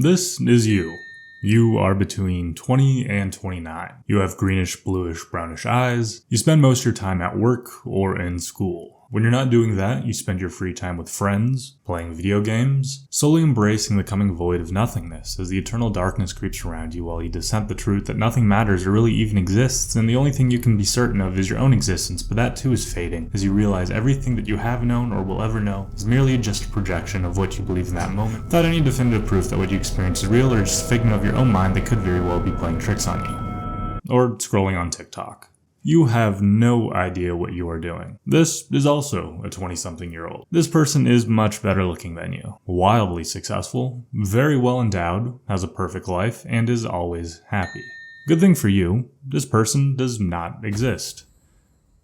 This is you. You are between 20 and 29. You have greenish, bluish, brownish eyes. You spend most of your time at work or in school. When you're not doing that, you spend your free time with friends, playing video games, slowly embracing the coming void of nothingness as the eternal darkness creeps around you while you dissent the truth that nothing matters or really even exists, and the only thing you can be certain of is your own existence, but that too is fading as you realize everything that you have known or will ever know is merely just a projection of what you believe in that moment, without any definitive proof that what you experience is real or just a figment of your own mind that could very well be playing tricks on you. Or scrolling on TikTok. You have no idea what you are doing. This is also a 20-something-year-old. This person is much better looking than you, wildly successful, very well endowed, has a perfect life, and is always happy. Good thing for you, this person does not exist.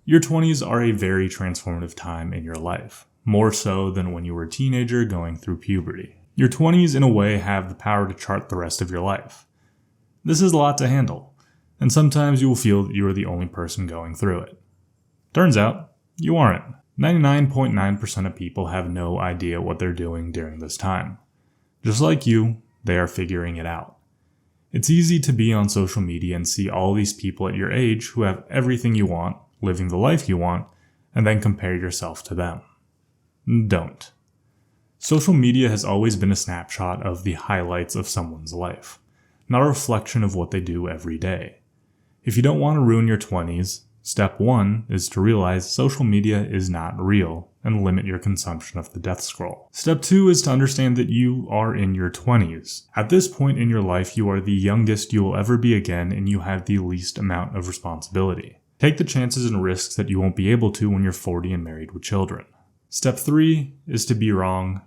Your 20s are a very transformative time in your life, more so than when you were a teenager going through puberty. Your 20s in a way have the power to chart the rest of your life. This is a lot to handle. And sometimes you will feel that you are the only person going through it. Turns out, you aren't. 99.9% of people have no idea what they're doing during this time. Just like you, they are figuring it out. It's easy to be on social media and see all these people at your age who have everything you want, living the life you want, and then compare yourself to them. Don't. Social media has always been a snapshot of the highlights of someone's life, not a reflection of what they do every day. If you don't want to ruin your 20s, step 1 is to realize social media is not real and limit your consumption of the death scroll. Step 2 is to understand that you are in your 20s. At this point in your life, you are the youngest you will ever be again, and you have the least amount of responsibility. Take the chances and risks that you won't be able to when you're 40 and married with children. Step 3 is to be wrong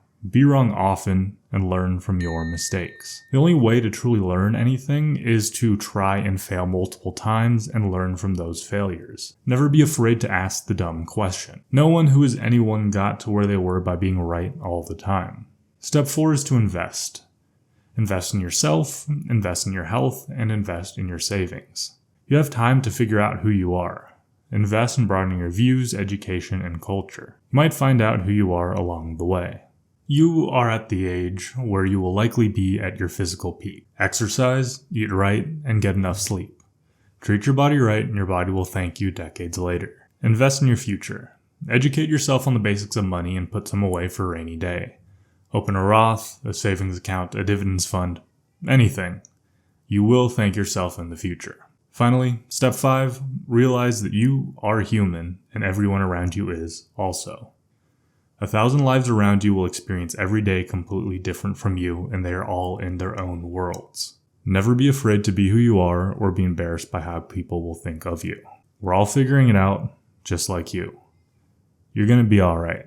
often, and learn from your mistakes. The only way to truly learn anything is to try and fail multiple times and learn from those failures. Never be afraid to ask the dumb question. No one who is anyone got to where they were by being right all the time. Step 4 is to invest. Invest in yourself, invest in your health, and invest in your savings. You have time to figure out who you are. Invest in broadening your views, education, and culture. You might find out who you are along the way. You are at the age where you will likely be at your physical peak. Exercise, eat right, and get enough sleep. Treat your body right and your body will thank you decades later. Invest in your future. Educate yourself on the basics of money and put some away for a rainy day. Open a Roth, a savings account, a dividends fund, anything. You will thank yourself in the future. Finally, step 5, realize that you are human and everyone around you is also. 1,000 lives around you will experience every day completely different from you, and they are all in their own worlds. Never be afraid to be who you are or be embarrassed by how people will think of you. We're all figuring it out, just like you. You're gonna be alright.